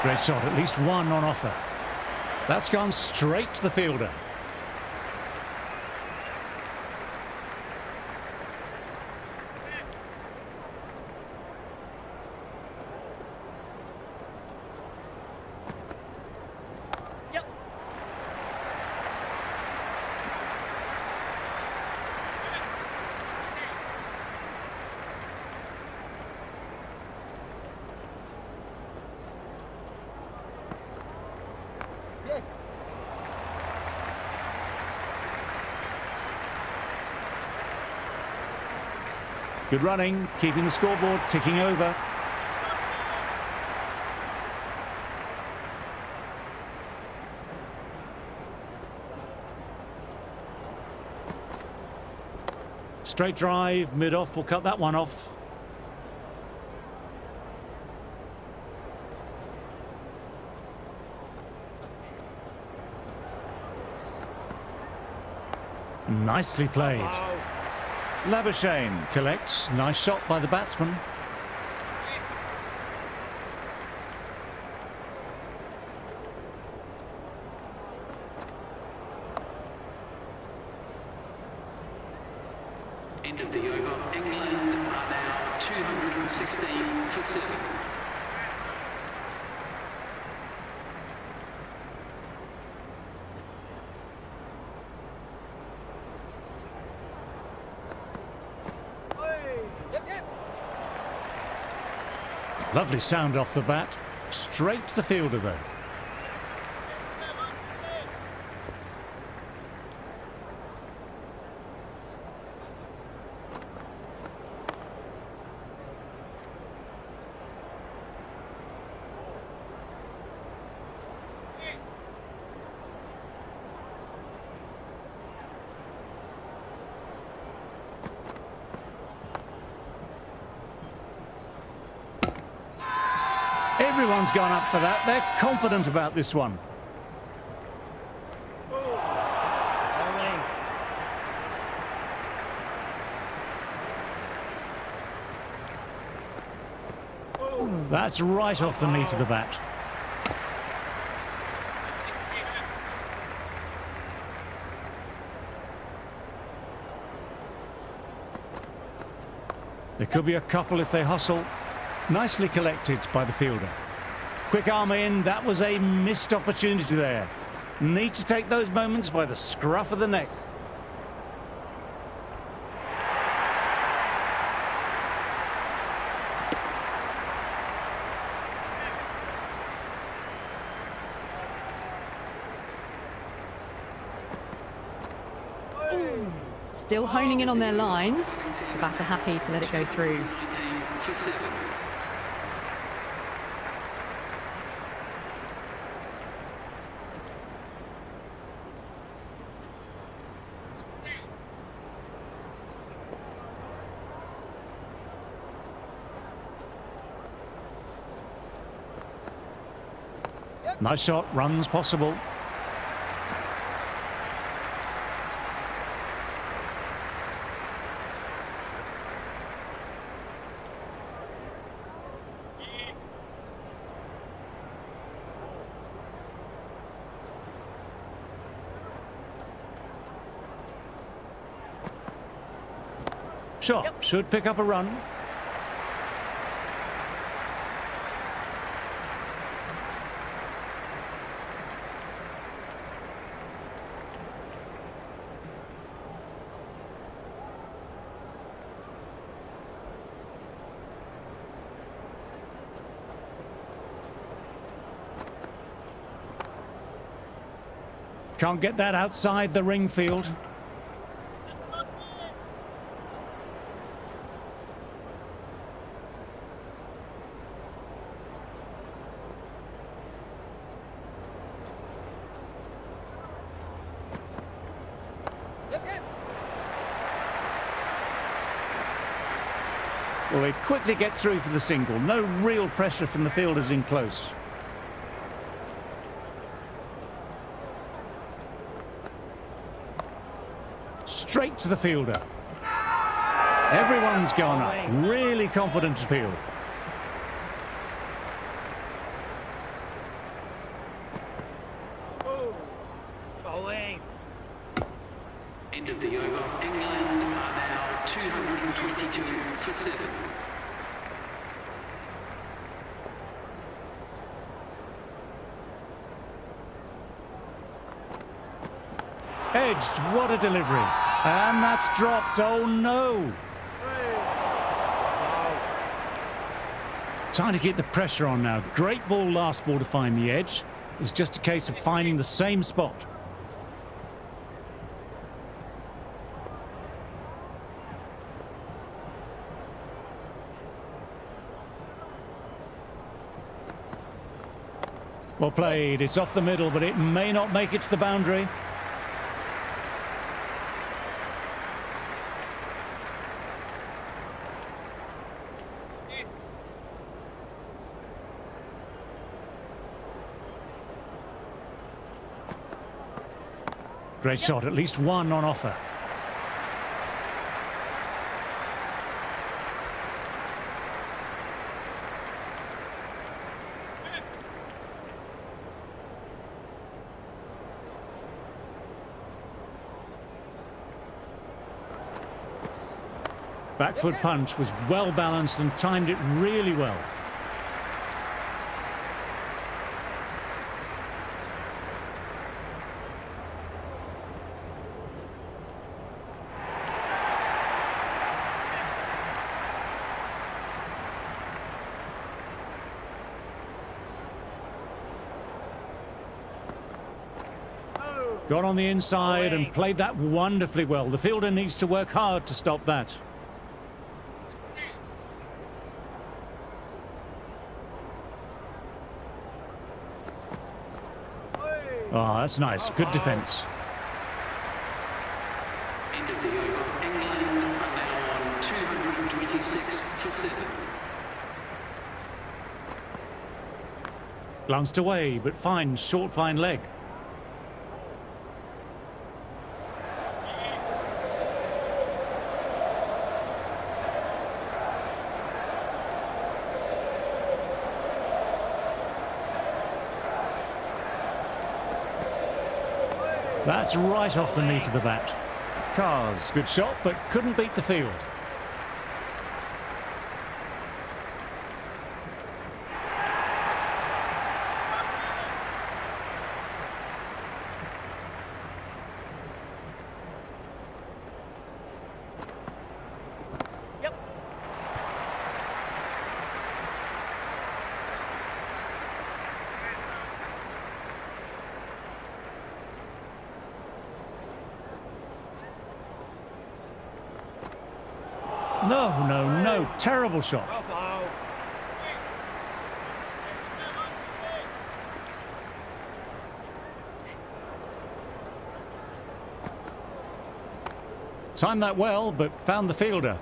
Great shot, at least one on offer. That's gone straight to the fielder. Good running, keeping the scoreboard ticking over. Straight drive, mid-off, will cut that one off. Nicely played. Labuschagne collects. Nice shot by the batsman. End of the over. England are now 216 for 7. Lovely sound off the bat. Straight to the fielder though. Everyone's gone up for that. They're confident about this one. That's right off the meat of the bat. There could be a couple if they hustle. Nicely collected by the fielder. Quick arm in, that was a missed opportunity there. Need to take those moments by the scruff of the neck. Still honing in on their lines. The batter happy to let it go through. Nice shot, runs possible. Shot, should pick up a run. Can't get that outside the ring field. Well, they quickly get through for the single. No real pressure from the fielders in close. Straight to the fielder. Everyone's gone up. Really confident appeal. the over. England are now 222 for 7. Edged, what a delivery. And that's dropped, oh no. Time to keep the pressure on now. Great ball last ball to find the edge. It's just a case of finding the same spot. Well played, it's off the middle, but it may not make it to the boundary. Great shot, at least one on offer. Back foot punch was well balanced and timed it really well. Got on the inside and played that wonderfully well. The fielder needs to work hard to stop that. Oh, that's nice. Good defence. End of the over. England are now on 226 for 7. Glanced away, but fine, short, fine leg. That's right off the knee to the bat. Cars, good shot, but couldn't beat the field. No, no, no. Terrible shot. Timed that well, but found the fielder.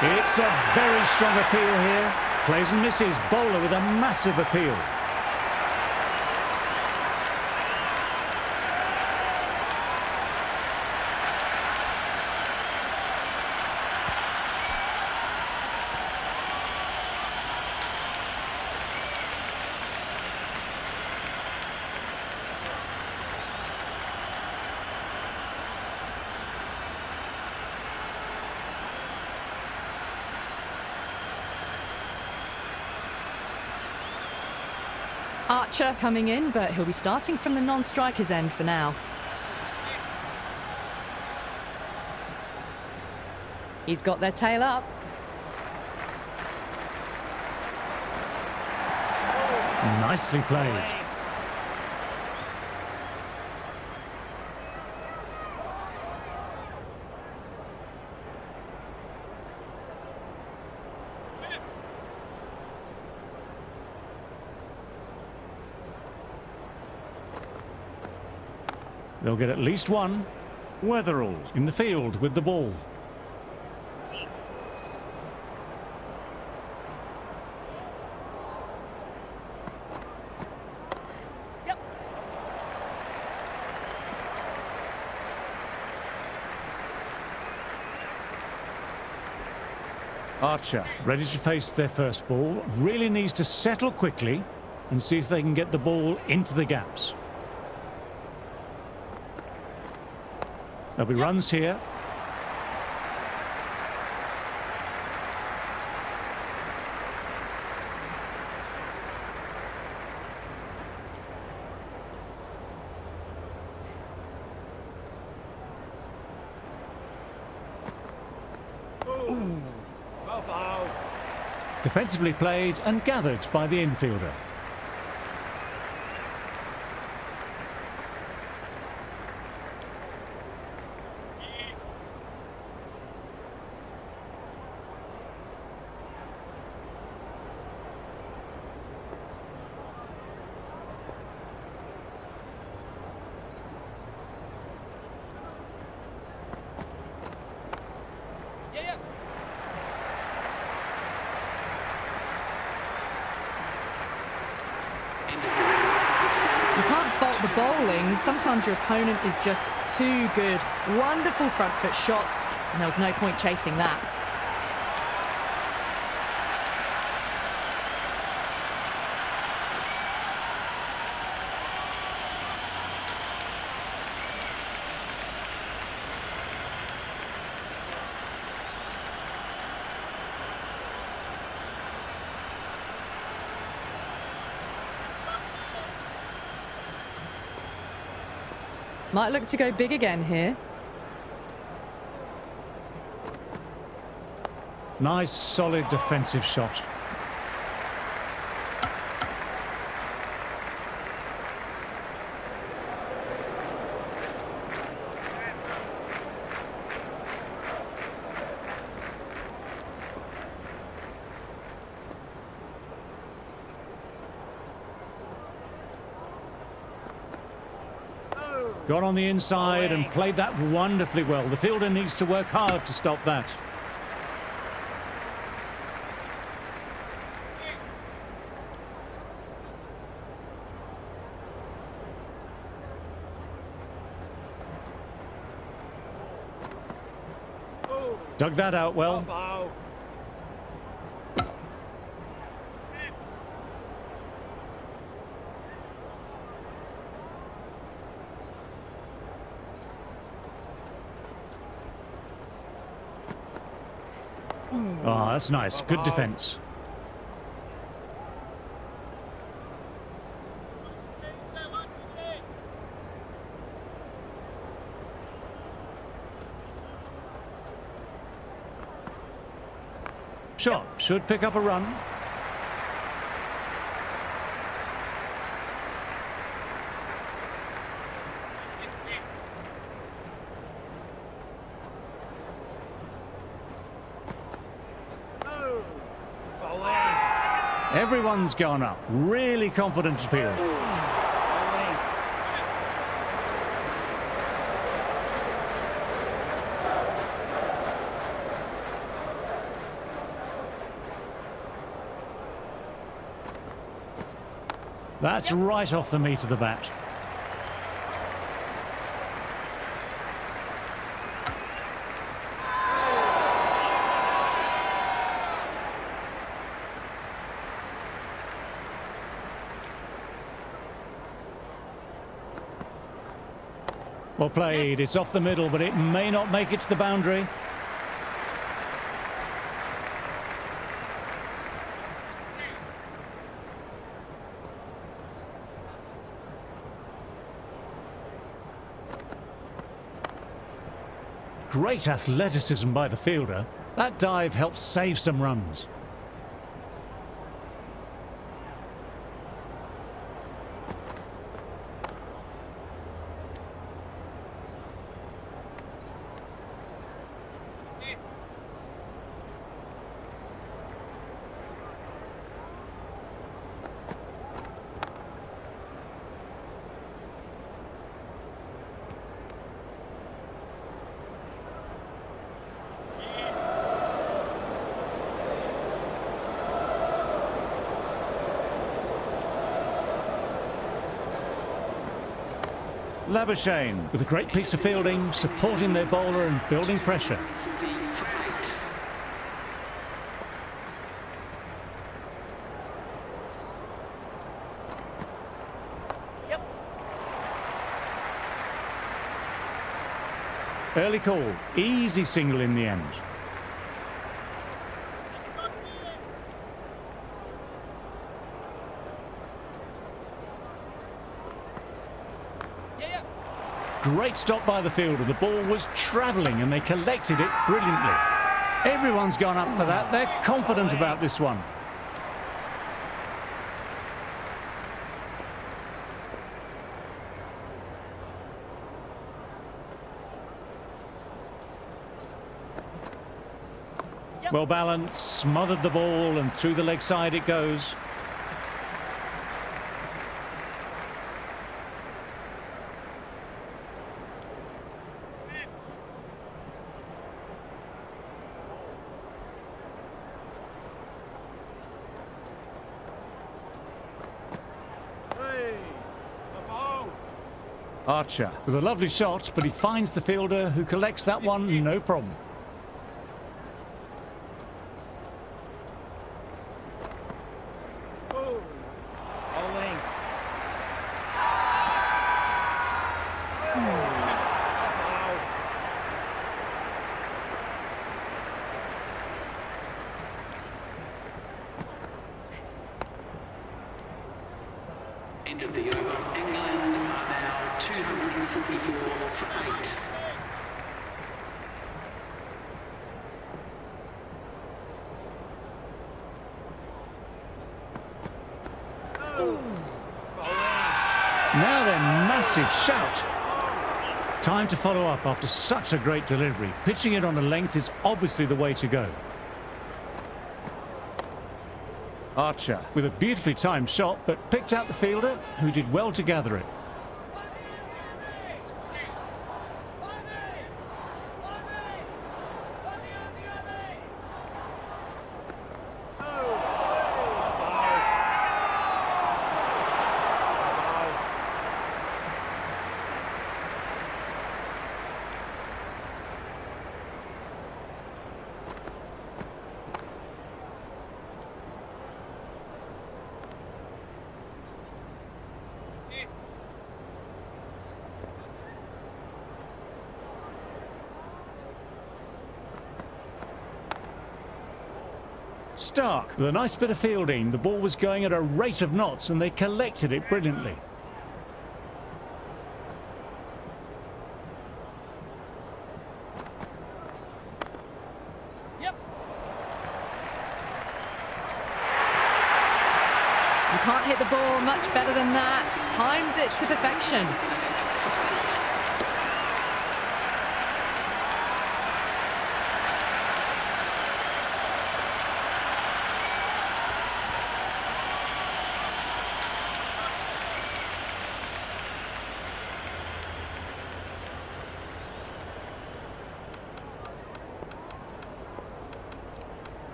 It's a very strong appeal here. Plays and misses. Bowler with a massive appeal. Archer coming in, but he'll be starting from the non-striker's end for now. He's got their tail up. Nicely played. They'll get at least one. Weatherall in the field with the ball. Archer, ready to face their first ball, really needs to settle quickly and see if they can get the ball into the gaps. There'll be runs here. Defensively played and gathered by the infielder. You can't fault the bowling. Sometimes your opponent is just too good. Wonderful front foot shot, and there was no point chasing that. Might look to go big again here. Nice, solid defensive shot. Got on the inside and played that wonderfully well. The fielder needs to work hard to stop that. Dug that out well. Oh, that's nice. Good defense. Shot should pick up a run. Everyone's gone up. Really confident appeal. That's right off the meat of the bat. Well played. It's off the middle, but it may not make it to the boundary. Great athleticism by the fielder. That dive helps save some runs. Labuschagne with a great piece of fielding, supporting their bowler and building pressure. Early call. Easy single in the end. Great stop by the fielder. The ball was travelling and they collected it brilliantly. Everyone's gone up for that. They're confident about this one. Well balanced, smothered the ball and through the leg side it goes. Archer with a lovely shot, but he finds the fielder who collects that one, no problem. End of the over. England are now 244 for 8. Now then, massive shout. Time to follow up after such a great delivery. Pitching it on a length is obviously the way to go. Archer with a beautifully timed shot, but picked out the fielder, who did well to gather it. Stark with a nice bit of fielding. The ball was going at a rate of knots and they collected it brilliantly. You can't hit the ball much better than that. Timed it to perfection.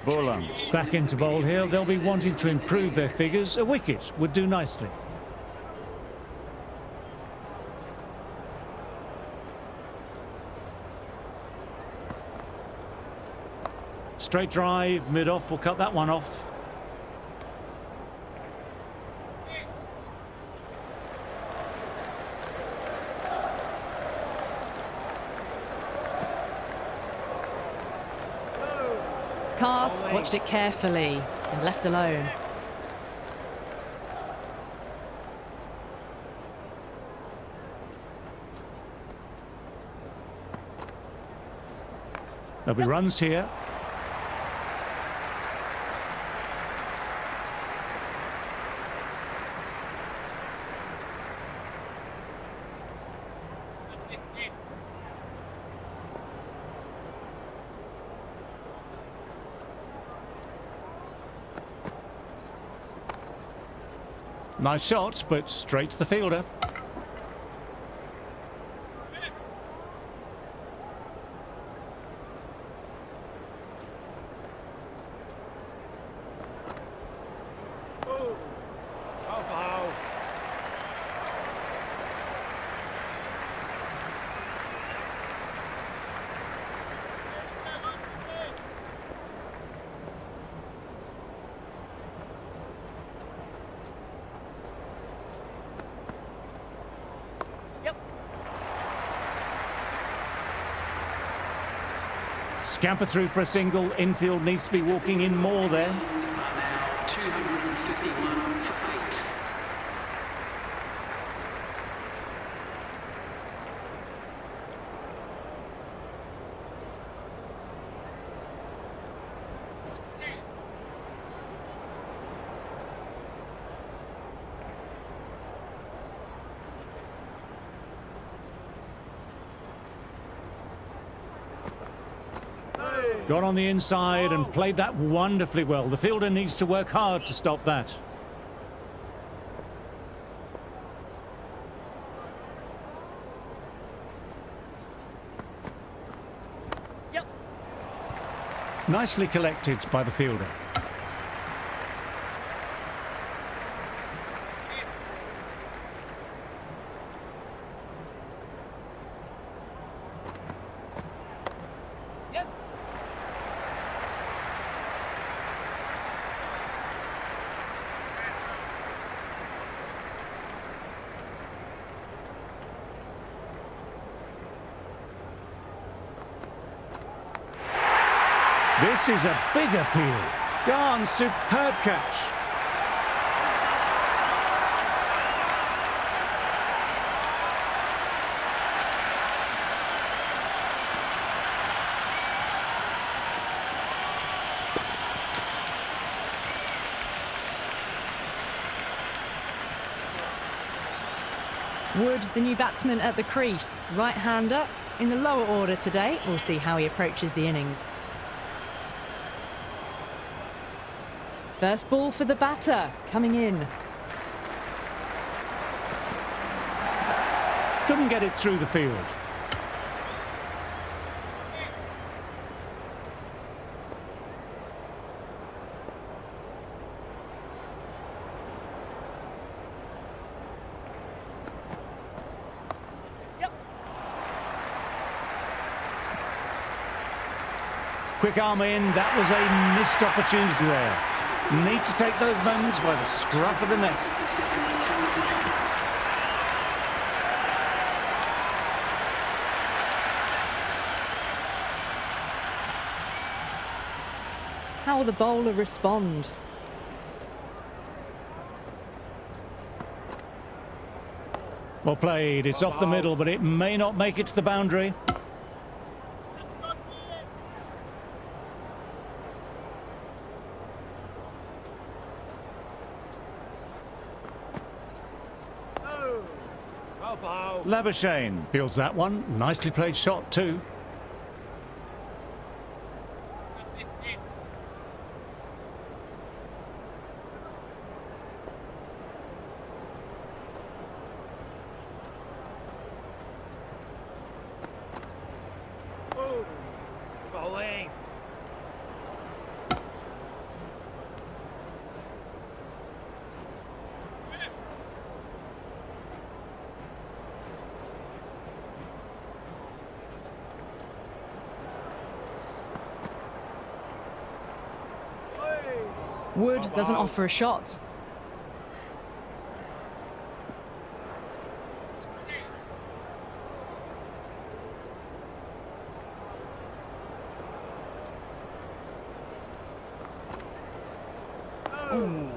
Ball on. Back into bowl here. They'll be wanting to improve their figures. A wicket would do nicely. Straight drive, mid-off, will cut that one off. Cast watched it carefully and left alone. There'll be runs here. Nice shot, but straight to the fielder. Scamper through for a single. Infield needs to be walking in more there. Are now 251 for 8. Got on the inside and played that wonderfully well. The fielder needs to work hard to stop that. Yep. Nicely collected by the fielder. Yes. This is a big appeal. Gone, superb catch. Wood, the new batsman at the crease. Right-hander in the lower order today. We'll see how he approaches the innings. First ball for the batter, coming in. Couldn't get it through the field. Quick arm in, that was a missed opportunity there. Need to take those moments by the scruff of the neck. How will the bowler respond? Well played, it's off the middle, but it may not make it to the boundary. Labuschagne fields that one. Nicely played shot too. Bowling. Wood doesn't offer a shot. Ooh.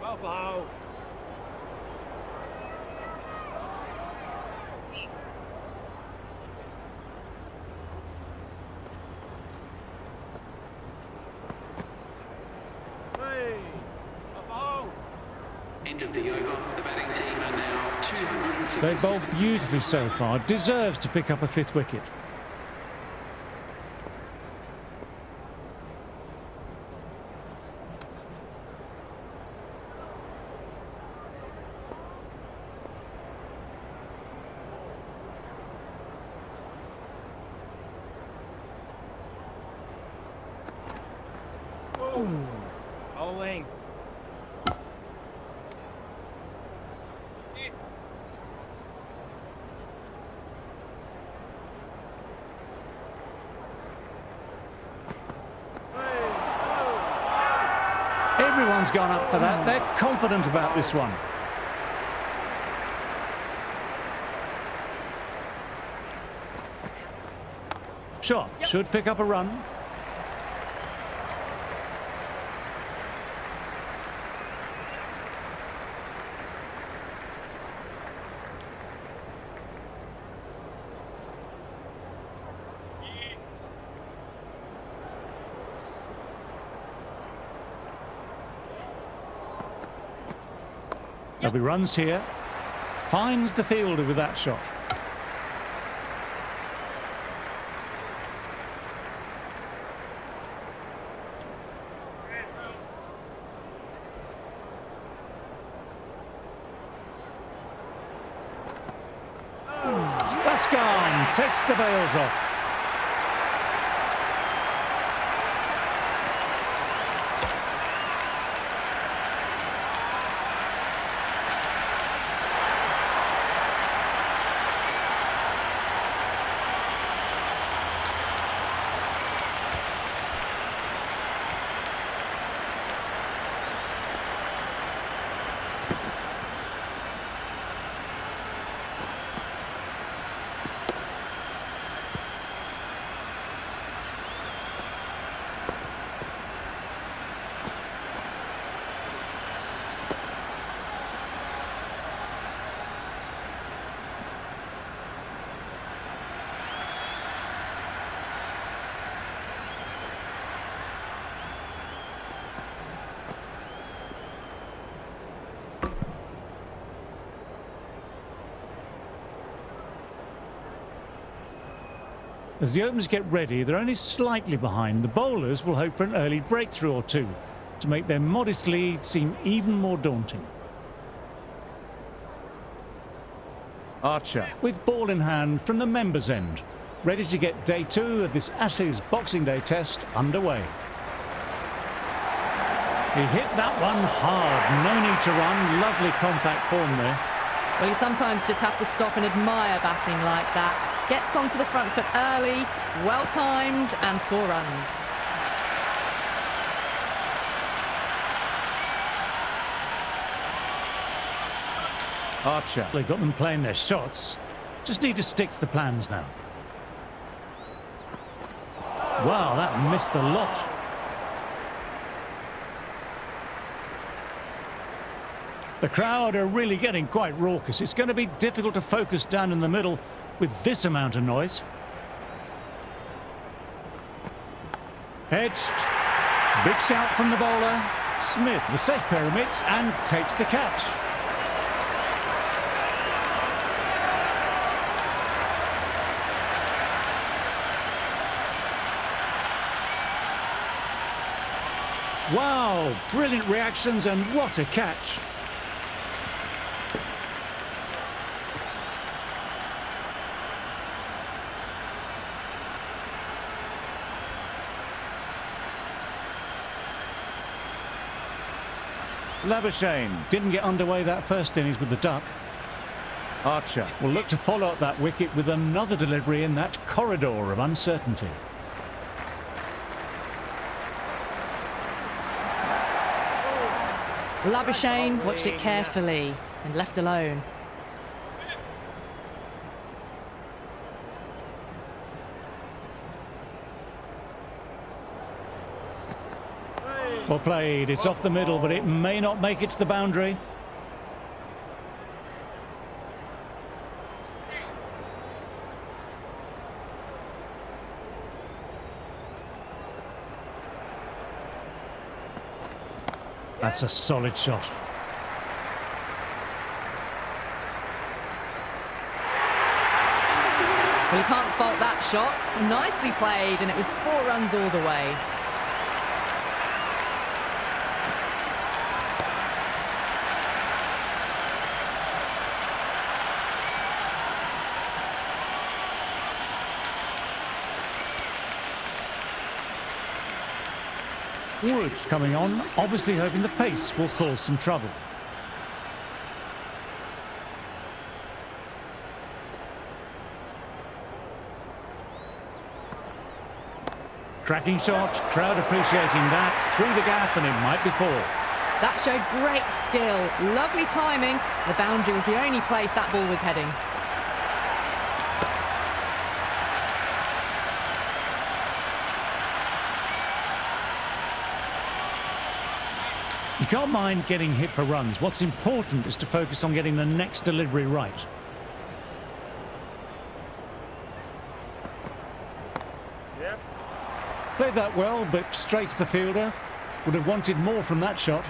Bow. End of the over. The batting team are now 250. They bowled beautifully so far. Deserves to pick up a fifth wicket. Bowling. Everyone's gone up for that. They're confident about this one. Shot should pick up a run. There'll be runs here. Finds the fielder with that shot. That's gone. Takes the bails off. As the openers get ready, they're only slightly behind. The bowlers will hope for an early breakthrough or two to make their modest lead seem even more daunting. Archer with ball in hand from the members' end, ready to get day 2 of this Ashes Boxing Day test underway. He hit that one hard, no need to run, lovely compact form there. Well, you sometimes just have to stop and admire batting like that. Gets onto the front foot early, well-timed, and 4 runs. Archer, they've got them playing their shots. Just need to stick to the plans now. Wow, that missed the lot. The crowd are really getting quite raucous. It's going to be difficult to focus down in the middle with this amount of noise. Hedged. Big shout from the bowler. Smith, the safe pair of mitts, and takes the catch. Wow, brilliant reactions and what a catch. Labuschagne didn't get underway that first innings with the duck. Archer will look to follow up that wicket with another delivery in that corridor of uncertainty. Labuschagne watched it carefully and left alone. Well played, it's off the middle, but it may not make it to the boundary. That's a solid shot. Well, you can't fault that shot. Nicely played, and it was 4 runs all the way. Wood coming on, obviously hoping the pace will cause some trouble. Cracking shot, crowd appreciating that, through the gap and it might be 4. That showed great skill, lovely timing. The boundary was the only place that ball was heading. You can't mind getting hit for runs. What's important is to focus on getting the next delivery right. Yep. Played that well, but straight to the fielder. Would have wanted more from that shot.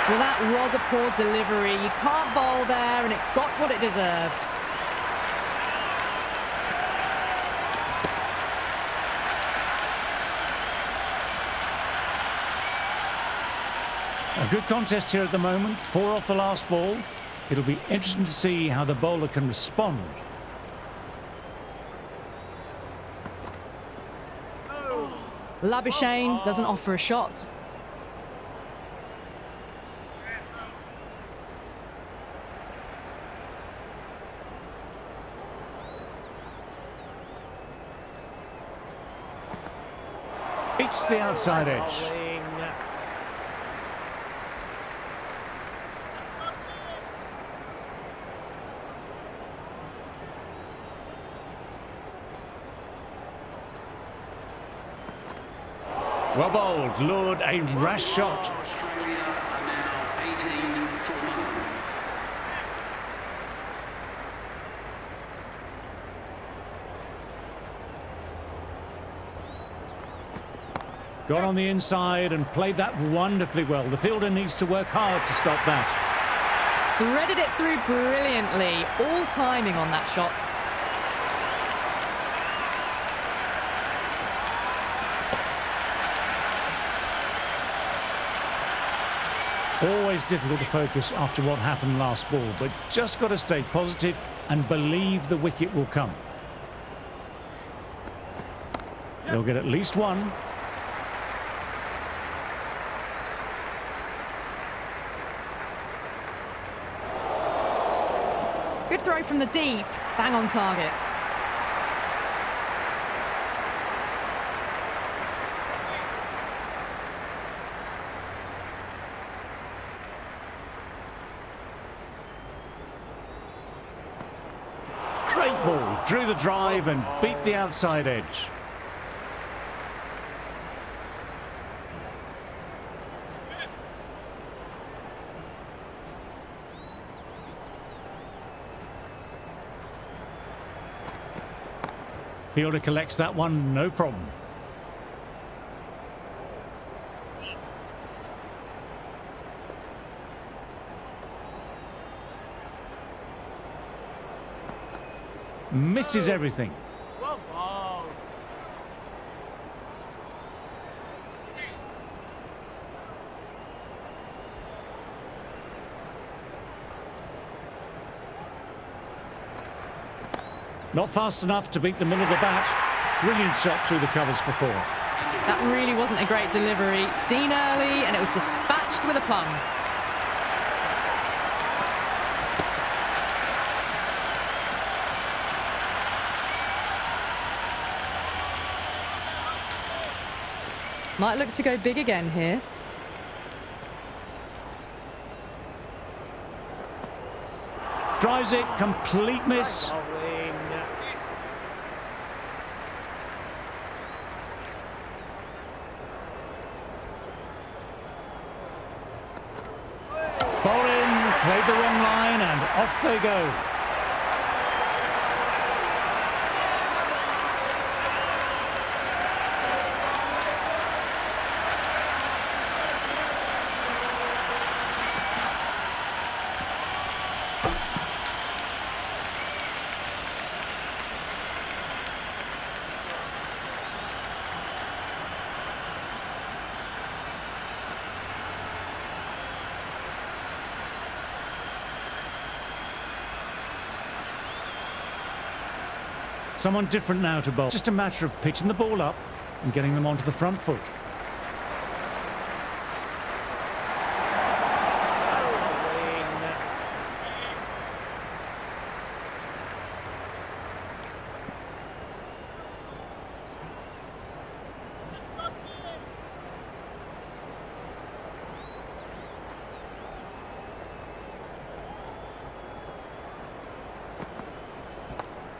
Well, that was a poor delivery. You can't bowl there, and it got what it deserved. A good contest here at the moment, 4 off the last ball. It'll be interesting to see how the bowler can respond. Labuschagne doesn't offer a shot. It's the outside edge. Bowling. Well bowled, lured, a rash shot. Australia are now 18 for 1. Got on the inside and played that wonderfully well. The fielder needs to work hard to stop that. Threaded it through brilliantly. All timing on that shot. Always difficult to focus after what happened last ball, but just got to stay positive and believe the wicket will come. They'll get at least one. Good throw from the deep. Bang on target. Great ball, drew the drive and beat the outside edge. Fielder collects that one, no problem. Misses everything. Well bowled. Not fast enough to beat the middle of the bat. Brilliant shot through the covers for 4. That really wasn't a great delivery. Seen early, and it was dispatched with a plum. Might look to go big again here. Drives it, complete miss. Bowling. Bowling, played the wrong line and off they go. Someone different now to bowl. Just a matter of pitching the ball up and getting them onto the front foot.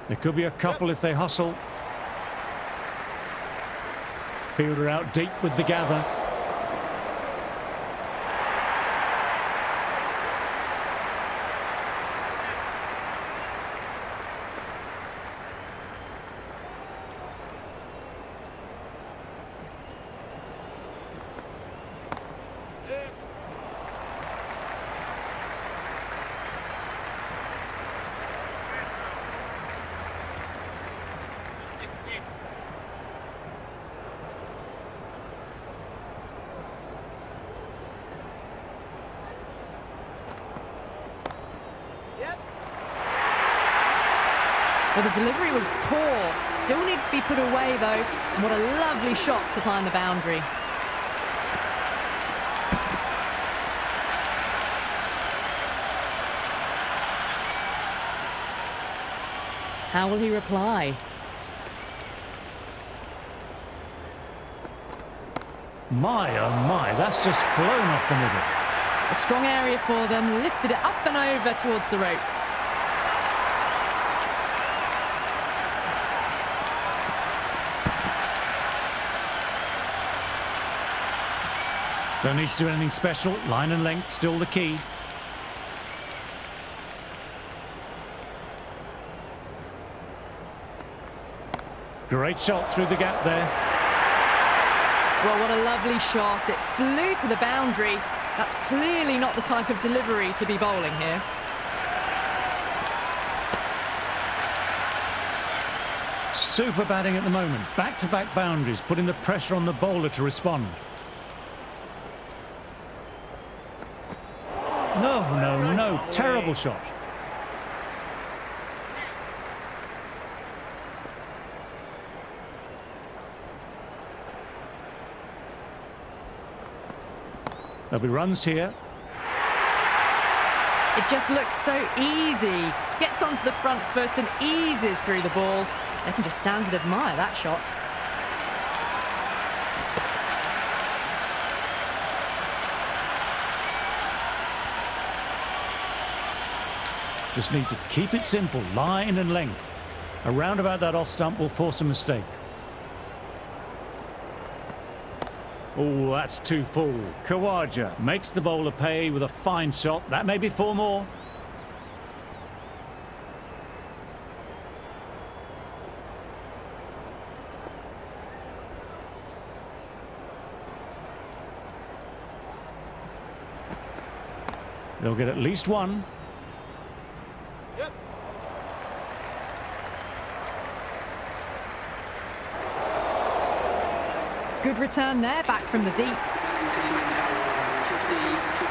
There could be a couple if they hustle. Fielder out deep with the gather. Well, the delivery was poor. Still needs to be put away, though. And what a lovely shot to find the boundary. How will he reply? My, oh my, that's just flown off the middle. A strong area for them, lifted it up and over towards the rope. Don't need to do anything special. Line and length, still the key. Great shot through the gap there. Well, what a lovely shot. It flew to the boundary. That's clearly not the type of delivery to be bowling here. Super batting at the moment. Back-to-back boundaries, putting the pressure on the bowler to respond. No. Terrible shot. There'll be runs here. It just looks so easy. Gets onto the front foot and eases through the ball. They can just stand and admire that shot. Just need to keep it simple, line and length. Around about that off stump will force a mistake. Oh, that's too full. Khawaja makes the bowler pay with a fine shot. That may be 4 more. They'll get at least 1. Yep. Good return there, back from the deep. Team now 50 for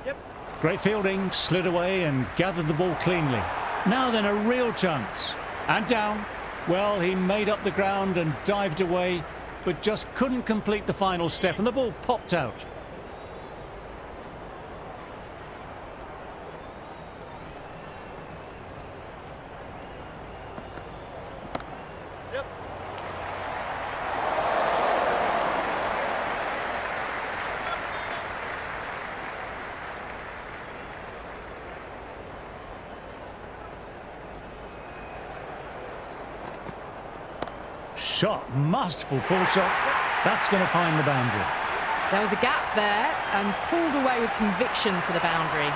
2. Yep. Great fielding, slid away and gathered the ball cleanly. Now then, a real chance. And down. Well, he made up the ground and dived away, but just couldn't complete the final step, and the ball popped out. Yep. Shot, masterful pull shot. That's going to find the boundary. There was a gap there and pulled away with conviction to the boundary.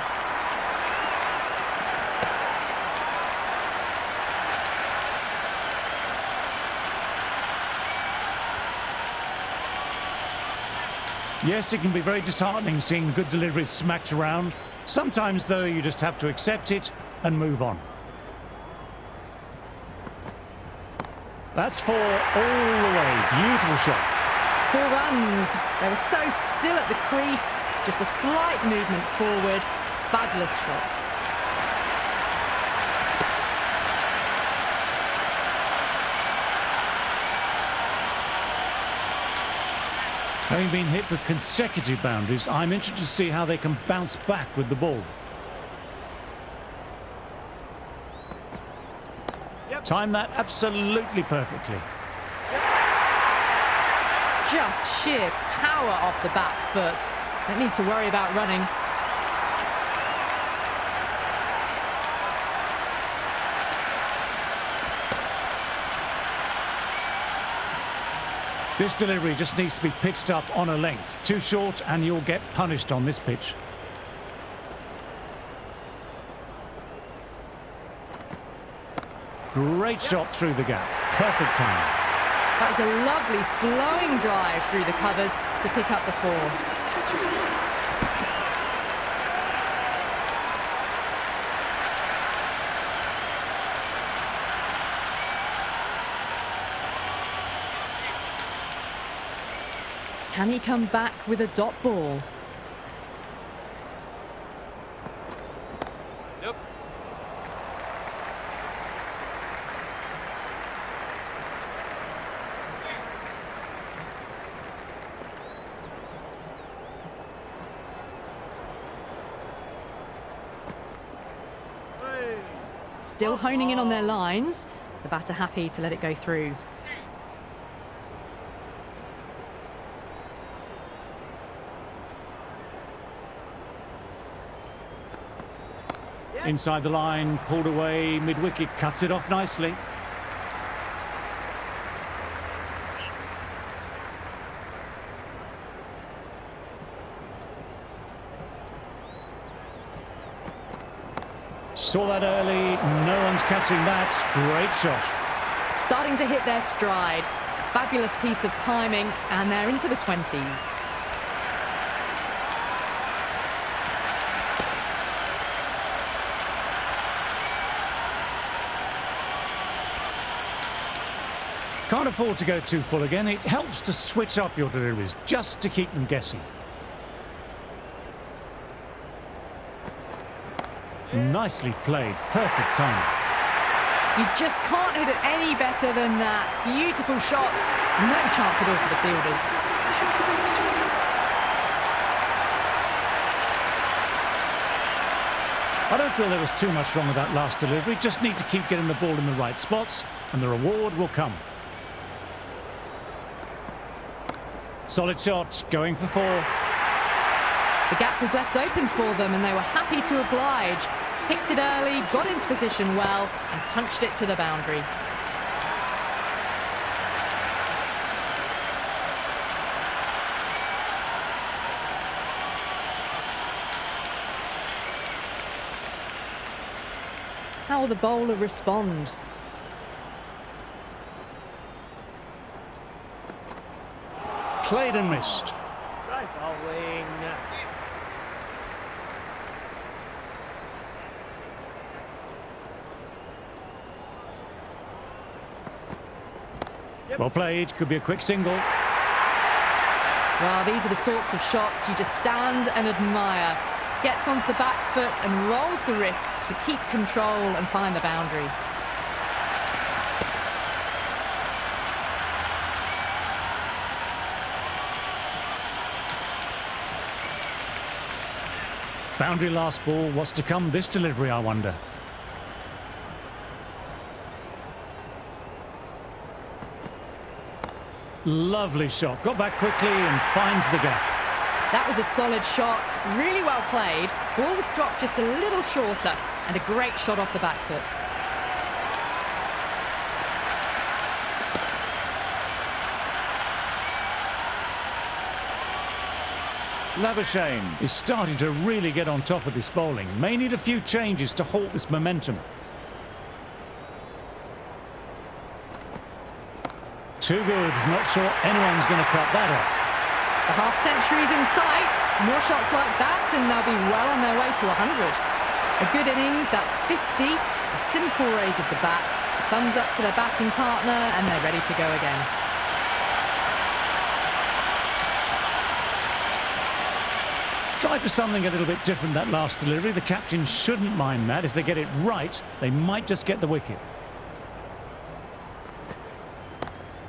Yes, it can be very disheartening seeing good deliveries smacked around. Sometimes, though, you just have to accept it and move on. That's 4 all the way. Beautiful shot. 4 runs. They were so still at the crease. Just a slight movement forward. Fabulous shot. Having been hit with consecutive boundaries, I'm interested to see how they can bounce back with the ball. Yep. Time that absolutely perfectly. Just sheer power off the back foot. Don't need to worry about running. This delivery just needs to be pitched up on a length. Too short and you'll get punished on this pitch. Great shot through the gap. Perfect time. That was a lovely flowing drive through the covers to pick up the 4. Can he come back with a dot ball? Yep. Hey. Still honing in on their lines. The batter happy to let it go through. Inside the line, pulled away, mid-wicket, cuts it off nicely. Saw that early, no one's catching that. Great shot. Starting to hit their stride. A fabulous piece of timing, and they're into the 20s. Can't afford to go too full again. It helps to switch up your deliveries, just to keep them guessing. Nicely played. Perfect timing. You just can't hit it any better than that. Beautiful shot. No chance at all for the fielders. I don't feel there was too much wrong with that last delivery. Just need to keep getting the ball in the right spots, and the reward will come. Solid shot, going for 4. The gap was left open for them, and they were happy to oblige. Picked it early, got into position well, and punched it to the boundary. How will the bowler respond? Played and missed. Right bowling. Well played, could be a quick single. Well, these are the sorts of shots you just stand and admire. Gets onto the back foot and rolls the wrists to keep control and find the boundary. Boundary last ball. What's to come this delivery, I wonder? Lovely shot. Got back quickly and finds the gap. That was a solid shot, really well played. Ball was dropped just a little shorter, and a great shot off the back foot. Labuschagne is starting to really get on top of this bowling. May need a few changes to halt this momentum. Too good. Not sure anyone's going to cut that off. The half-century's in sight. More shots like that, and they'll be well on their way to 100. A good innings, that's 50. A simple raise of the bats. Thumbs up to their batting partner, and they're ready to go again. Try for something a little bit different that last delivery. The captain shouldn't mind that. If they get it right, they might just get the wicket.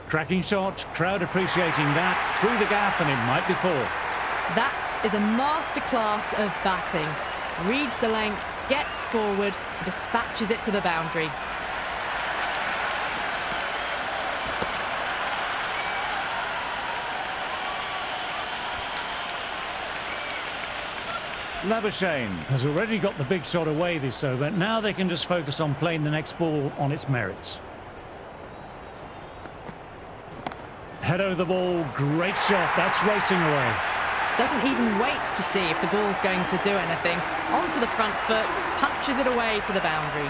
Cracking shot, crowd appreciating that. Through the gap, and it might be 4. That is a masterclass of batting. Reads the length, gets forward, dispatches it to the boundary. Labuschagne has already got the big shot away this over. Now they can just focus on playing the next ball on its merits. Head over the ball, great shot, that's racing away. Doesn't even wait to see if the ball's going to do anything. Onto the front foot, punches it away to the boundary.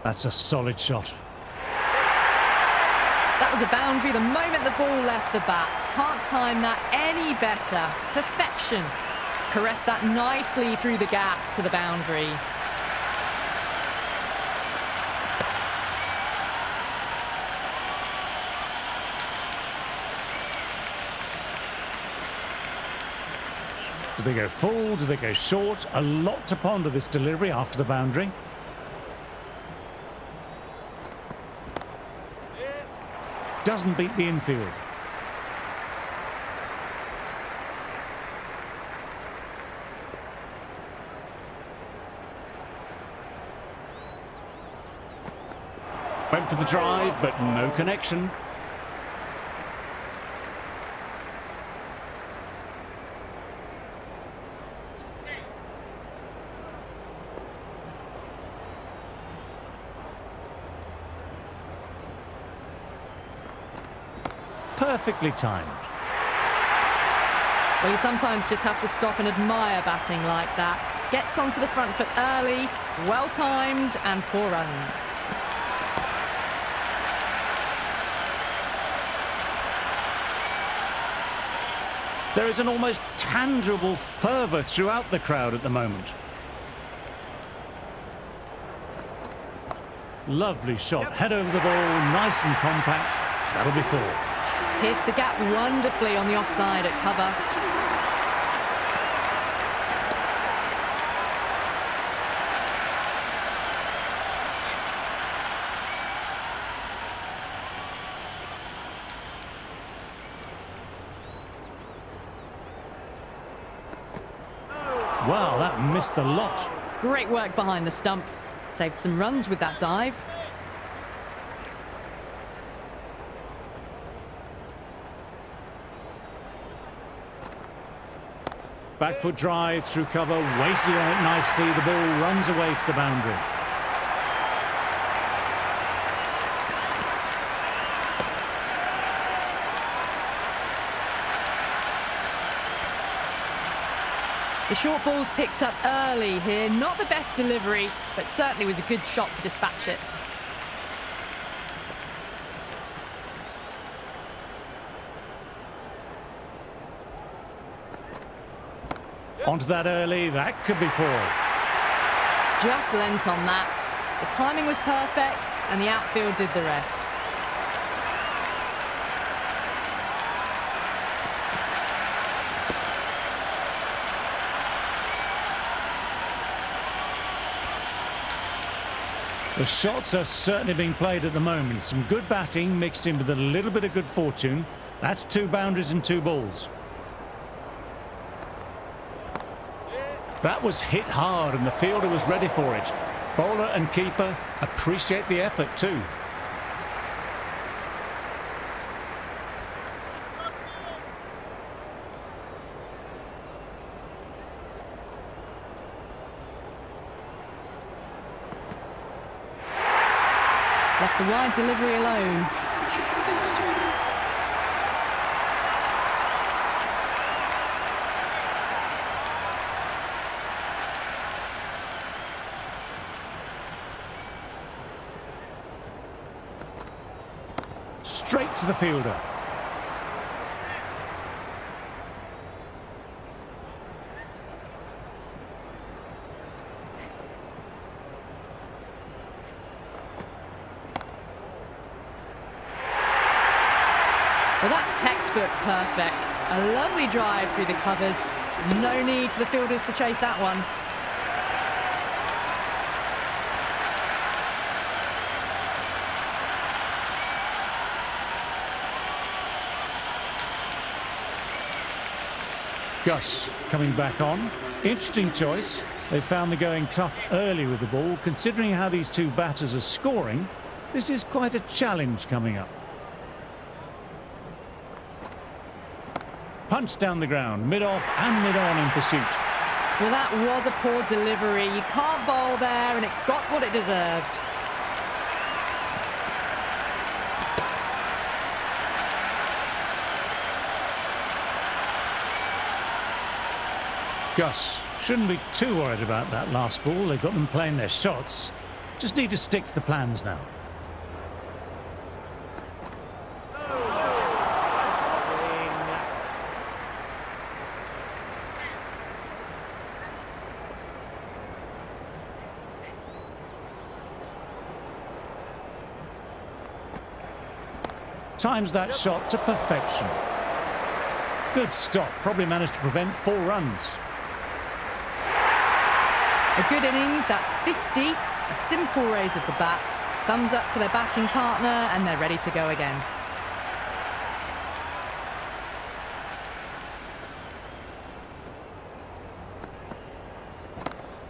That's a solid shot. That was a boundary the moment the ball left the bat. Can't time that any better. Perfection. Caressed that nicely through the gap to the boundary. Do they go full? Do they go short? A lot to ponder this delivery after the boundary. Doesn't beat the infield. Went for the drive, but no connection. Perfectly timed. Well, you sometimes just have to stop and admire batting like that. Gets onto the front foot early, well timed, and 4 runs. There is an almost tangible fervour throughout the crowd at the moment. Lovely shot, head over the ball, nice and compact. That'll be 4. Pierced the gap wonderfully on the offside at cover. Wow, that missed the lot. Great work behind the stumps. Saved some runs with that dive. Back foot drive through cover, waiting on it nicely. The ball runs away to the boundary. The short ball's picked up early here. Not the best delivery, but certainly was a good shot to dispatch it. Onto that early, that could be 4. Just lent on that. The timing was perfect, and the outfield did the rest. The shots are certainly being played at the moment. Some good batting mixed in with a little bit of good fortune. That's 2 boundaries and 2 balls. That was hit hard and the fielder was ready for it. Bowler and keeper appreciate the effort too. Left the wide delivery alone. Straight to the fielder. Well, that's textbook perfect. A lovely drive through the covers. No need for the fielders to chase that one. Gus coming back on. Interesting choice. They found the going tough early with the ball. Considering how these 2 batters are scoring, this is quite a challenge coming up. Punch down the ground, mid-off and mid-on in pursuit. Well, that was a poor delivery. You can't bowl there, and it got what it deserved. Gus shouldn't be too worried about that last ball. They've got them playing their shots. Just need to stick to the plans now. Bowling. Times that shot to perfection. Good stop. Probably managed to prevent 4 runs. A good innings, that's 50. A simple raise of the bats. Thumbs up to their batting partner, and they're ready to go again.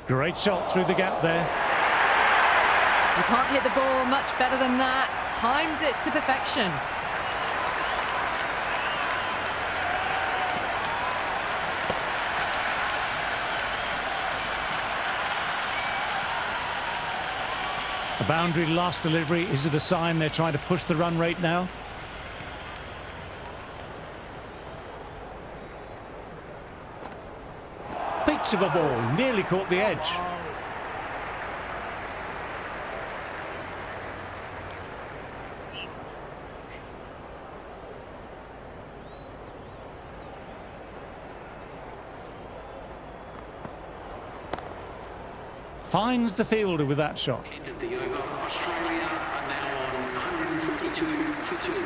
Great shot through the gap there. You can't hit the ball much better than that. Timed it to perfection. A boundary last delivery. Is it a sign they're trying to push the run rate now? Peach of a ball. Nearly caught the edge. Finds the fielder with that shot. End of the over. Australia are now on 142 for 2.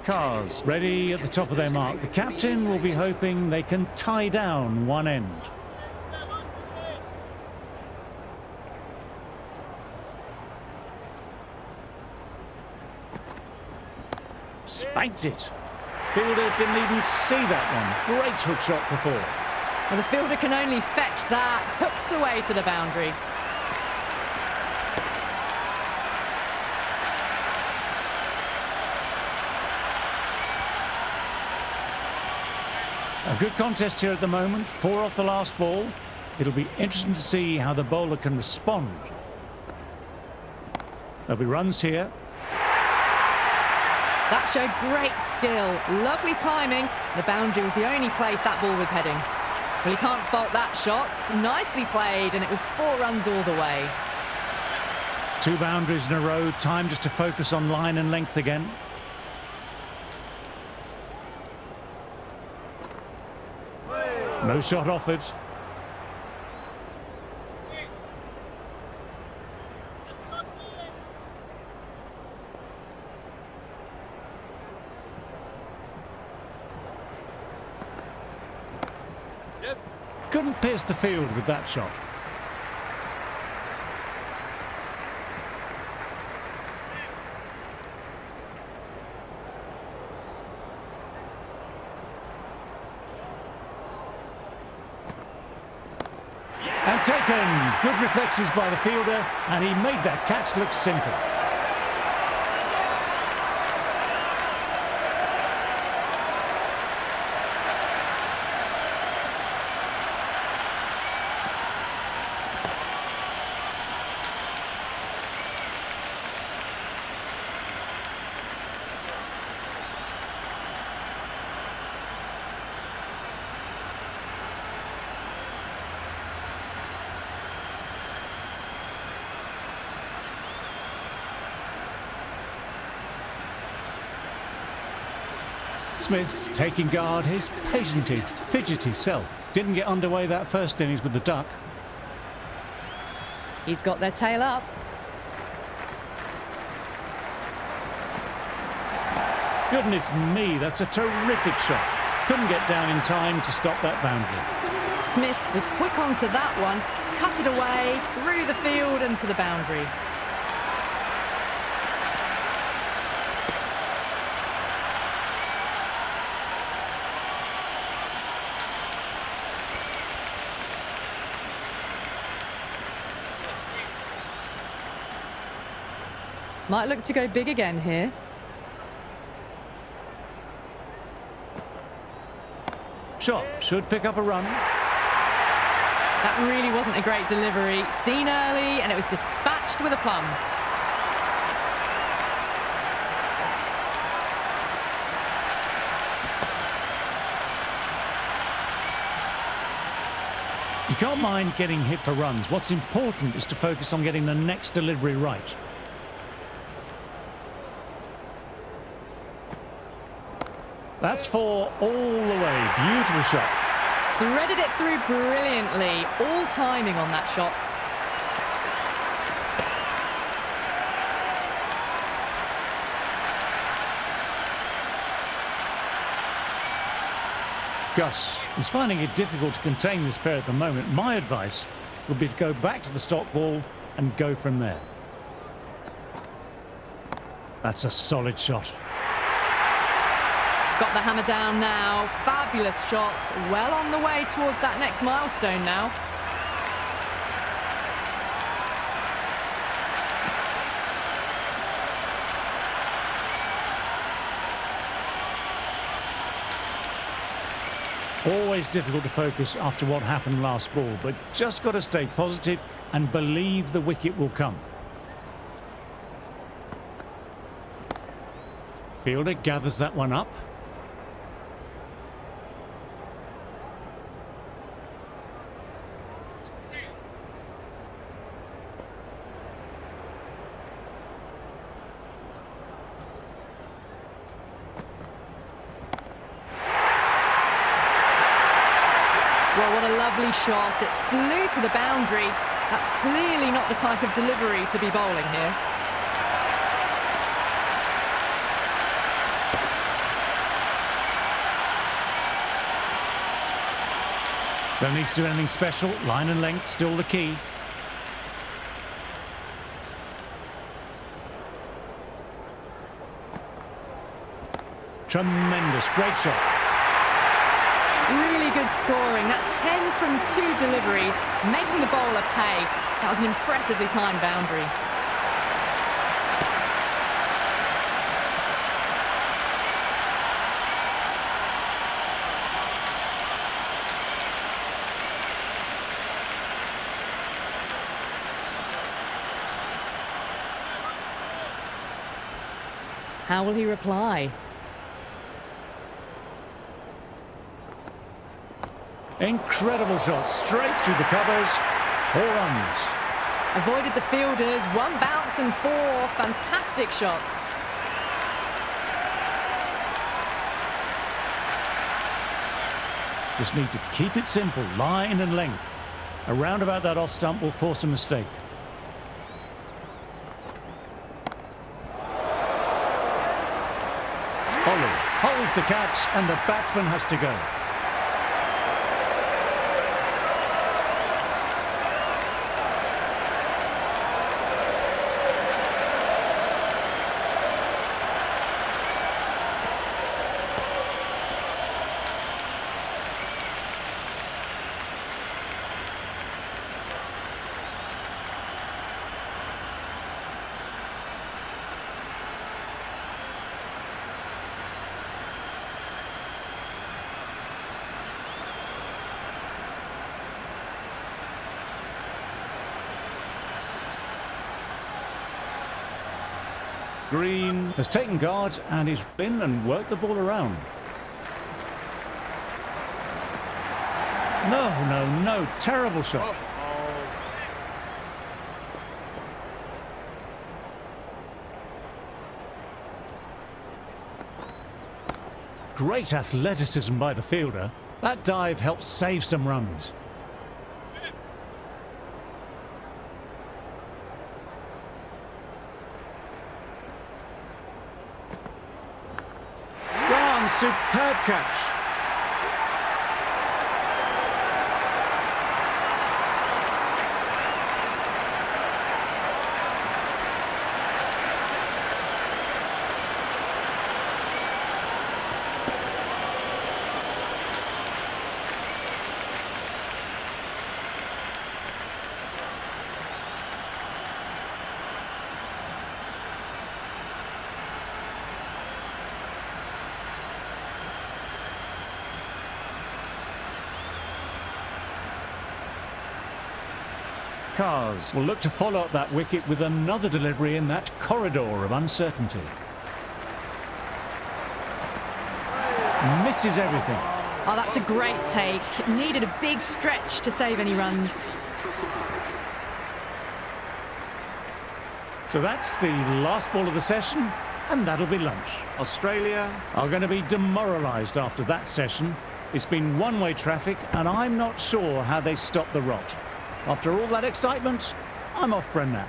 Cars ready at the top of their mark. The captain will be hoping they can tie down one end. Spanked it. Fielder didn't even see that one. Great hook shot for 4. Well, the fielder can only fetch that. Hooked away to the boundary. A good contest here at the moment. 4 off the last ball. It'll be interesting to see how the bowler can respond. There'll be runs here. That showed great skill. Lovely timing. The boundary was the only place that ball was heading. Well, you can't fault that shot. Nicely played, and it was 4 runs all the way. 2 boundaries in a row. Time just to focus on line and length again. No shot offered. Yes. Couldn't pierce the field with that shot. And taken. Good reflexes by the fielder, and he made that catch look simple. Smith taking guard, his patented, fidgety self. Didn't get underway that first innings with the duck. He's got their tail up. Goodness me, that's a terrific shot. Couldn't get down in time to stop that boundary. Smith was quick onto that one, cut it away, through the field and to the boundary. Might look to go big again here. Shot should pick up a run. That really wasn't a great delivery. Seen early, and it was dispatched with a plum. You can't mind getting hit for runs. What's important is to focus on getting the next delivery right. That's 4 all the way. Beautiful shot. Threaded it through brilliantly. All timing on that shot. Gus is finding it difficult to contain this pair at the moment. My advice would be to go back to the stock ball and go from there. That's a solid shot. Got the hammer down now. Fabulous shot. Well on the way towards that next milestone now. Always difficult to focus after what happened last ball, but just got to stay positive and believe the wicket will come. Fielder gathers that one up. Well, what a lovely shot. It flew to the boundary. That's clearly not the type of delivery to be bowling here. Don't need to do anything special. Line and length still the key. Tremendous. Great shot. Really good scoring. That's 10 from 2 deliveries, making the bowler pay. That was an impressively timed boundary. How will he reply? Incredible shot. Straight through the covers. 4 runs. Avoided the fielders. 1 bounce and 4. Fantastic shots. Just need to keep it simple. Line and length. Around about that off stump will force a mistake. Ollie holds the catch and the batsman has to go. Green has taken guard and he's in and worked the ball around. No. Terrible shot. Great athleticism by the fielder. That dive helps save some runs. Superb catch. Cars will look to follow up that wicket with another delivery in that corridor of uncertainty. Misses everything. Oh, that's a great take. Needed a big stretch to save any runs. So that's the last ball of the session, and that'll be lunch. Australia are going to be demoralised after that session. It's been one-way traffic, and I'm not sure how they stop the rot. After all that excitement, I'm off for a nap.